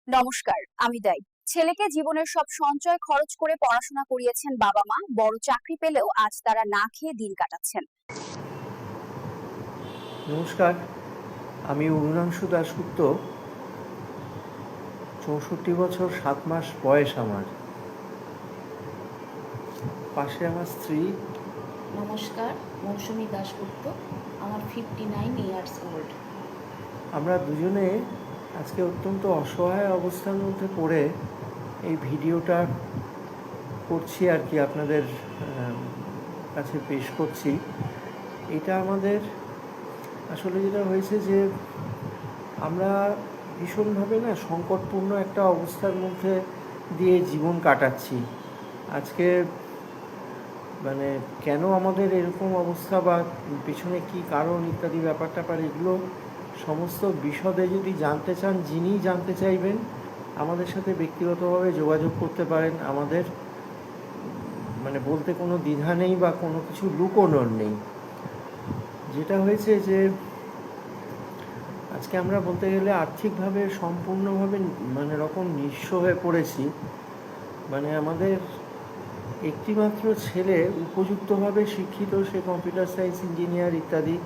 নমস্কার, আমি দাই। ছেলেকে জীবনের সব সঞ্চয় খরচ করে পড়াশোনা করিয়েছেন বাবা মা। বড় চাকরি পেলেও আজ তারা না খেয়ে দিন কাটাচ্ছেন। নমস্কার, আমি অরুণাংশু দাশগুপ্ত। 64 বছর 7 মাস বয়স আমার। পাশে আমার স্ত্রী। নমস্কার, মৌসুমী দাশগুপ্ত। আমার 59 ইয়ার্স ওল্ড। আমরা দুজনে আজকে অত্যন্ত অসহায় অবস্থার মধ্যে পড়ে এই ভিডিওটা করছি আর কি, আপনাদের কাছে পেশ করছি। এটা আমাদের আসলে যেটা হয়েছে যে আমরা ভীষণভাবে সংকটপূর্ণ একটা অবস্থার মধ্যে দিয়ে জীবন কাটাচ্ছি। আজকে কেন আমাদের এরকম অবস্থা বা পেছনে কি কারণ ইত্যাদি ব্যাপার এগুলো সমস্ত বিশদে যদি জানতে চান, যিনি জানতে চাইবেন আমাদের সাথে ব্যক্তিগতভাবে যোগাযোগ করতে পারেন। আমাদের বলতে কোনো দ্বিধা নেই বা কোনো কিছু লুকোনোর নেই। যেটা হয়েছে যে আজকে আমরা বলতে গেলে আর্থিকভাবে সম্পূর্ণভাবে রকম নিঃস্ব হয়ে পড়েছি। আমাদের একটিমাত্র ছেলে উপযুক্তভাবে শিক্ষিত, সে কম্পিউটার সায়েন্স ইঞ্জিনিয়ার ইত্যাদি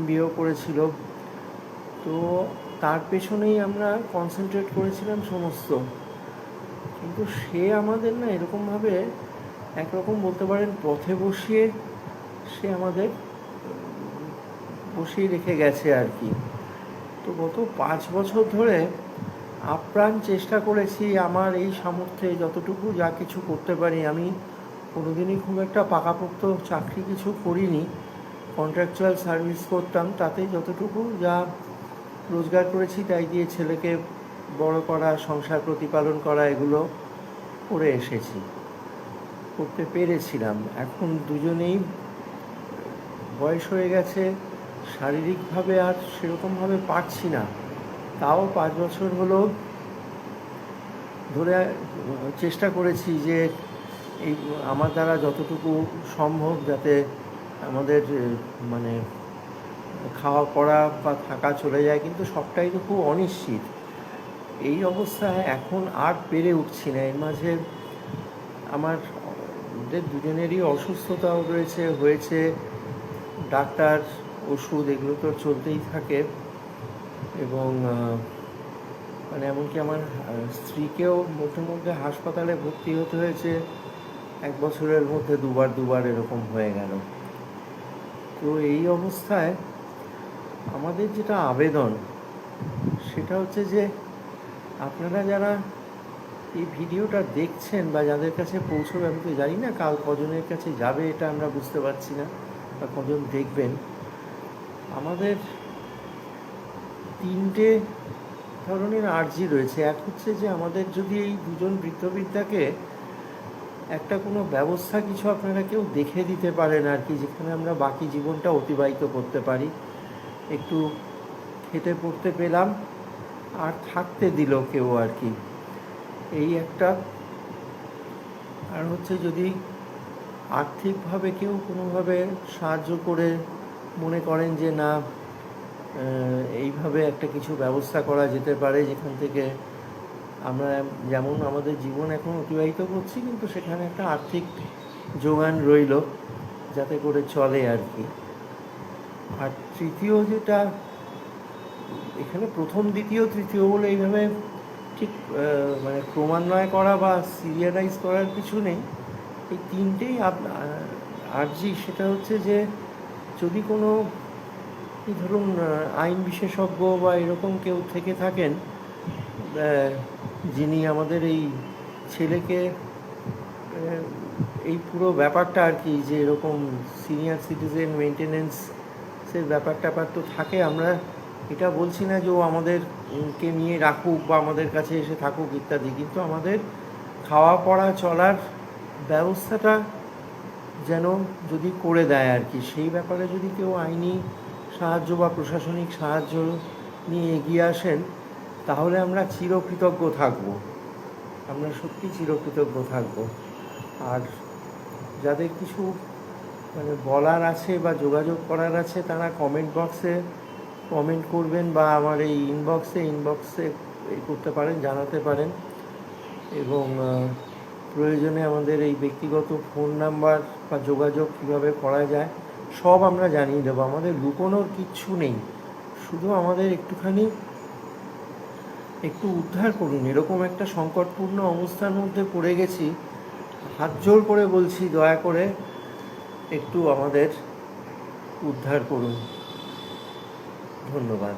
MBA করেছিল। তো তার পেছনেই আমরা কনসেন্ট্রেট করেছিলাম সমস্ত। কিন্তু সে আমাদের এরকমভাবে একরকম বলতে পারেন পথে বসিয়ে সে আমাদের বসিয়ে রেখে গেছে আর কি। তো গত 5 বছর ধরে আপ্রাণ চেষ্টা করেছি আমার এই সামর্থ্যে যতটুকু যা কিছু করতে পারি। আমি কোনোদিনই খুব একটা পাকাপোক্ত চাকরি কিছু করিনি, কন্ট্রাকচুয়াল সার্ভিস করতাম। তাতে যতটুকু যা রোজগার করেছি তাই দিয়ে ছেলেকে বড় করা, সংসার প্রতিপালন করা, এগুলো করে এসেছি, করতে পেরেছিলাম। এখন দুজনেই বয়স হয়ে গেছে, শারীরিকভাবে আর সেরকমভাবে পারছি না। তাও 5 বছর হলো ধরে চেষ্টা করেছি যে এই আমার দ্বারা যতটুকু সম্ভব যাতে আমাদের খাওয়া পড়া বা থাকা চলে যায়, কিন্তু সবটাই তো খুব অনিশ্চিত। এই অবস্থায় এখন আর পেরে উঠছি না। এর মাঝে আমাদের দুজনেরই অসুস্থতাও হয়েছে। ডাক্তার, ওষুধ, এগুলো তো চলতেই থাকে। এবং এমনকি আমার স্ত্রীকেও মধ্যে মধ্যে হাসপাতালে ভর্তি হতে হয়েছে। 1 বছরের মধ্যে দুবার এরকম হয়ে গেল। তো এই অবস্থায় আমাদের যেটা আবেদন সেটা হচ্ছে যে আপনারা যারা এই ভিডিওটা দেখছেন বা যাদের কাছে পৌঁছবে, আমি তো জানি না কাল কজনের কাছে যাবে, এটা আমরা বুঝতে পারছি না, বা কজন দেখবেন। আমাদের 3টে ধরনের আর্জি রয়েছে। এক হচ্ছে যে আমাদের যদি এই দুজন বৃদ্ধবৃদ্ধাকে একটা কোনো ব্যবস্থা কিছু আপনারা কেউ দেখে দিতে পারেন আর কি, যেখানে আমরা বাকি জীবনটা অতিবাহিত করতে পারি। একটু খেতে পড়তে পেলাম আর থাকতে দিল কেউ আর কি, এই একটা। আর হচ্ছে যদি আর্থিকভাবে কেউ কোনোভাবে সাহায্য করে মনে করেন যে না, এইভাবে একটা কিছু ব্যবস্থা করা যেতে পারে যেখান থেকে আমরা যেমন আমাদের জীবন এখন অতিবাহিত করছি, কিন্তু সেখানে একটা আর্থিক যোগান রইল যাতে করে চলে আর কি। আর তৃতীয় যেটা, এখানে প্রথম, দ্বিতীয়, তৃতীয় বলে এইভাবে ঠিক ক্রমান্বয় করা বা সিরিয়ালাইজ করার কিছু নেই। এই 3টেই আর্জি। সেটা হচ্ছে যে যদি কোনো ধরুন আইন বিশেষজ্ঞ বা এরকম কেউ থেকে থাকেন, যিনি আমাদের এই ছেলেকে এই পুরো ব্যাপারটা আর কি, যে এরকম সিনিয়র সিটিজেন মেনটেনেন্সের ব্যাপার তো থাকে। আমরা এটা বলছি না যে ও আমাদেরকে নিয়ে রাখুক বা আমাদের কাছে এসে থাকুক ইত্যাদি, কিন্তু আমাদের খাওয়া পড়া চলার ব্যবস্থাটা যেন যদি করে দেয় আর কি, সেই ব্যাপারে যদি কেউ আইনি সাহায্য বা প্রশাসনিক সাহায্য নিয়ে এগিয়ে আসেন, তাহলে আমরা চিরকৃতজ্ঞ থাকব। আমরা সত্যি চিরকৃতজ্ঞ থাকব। আর যাদের কিছু বলার আছে বা যোগাযোগ করার আছে, তারা কমেন্ট বক্সে কমেন্ট করবেন বা আমার এই ইনবক্সে এই করতে পারেন, জানাতে পারেন। এবং প্রয়োজনে আমাদের এই ব্যক্তিগত ফোন নাম্বার বা যোগাযোগ কীভাবে করা যায় সব আমরা জানিয়ে দেবো। আমাদের লুকোনোর কিচ্ছু নেই, শুধু আমাদের একটু উদ্ধার করুন। এরকম একটা সংকটপূর্ণ অবস্থার মধ্যে পড়ে গেছি, হাত জোর করে বলছি, দয়া করে একটু আমাদের উদ্ধার করুন। ধন্যবাদ।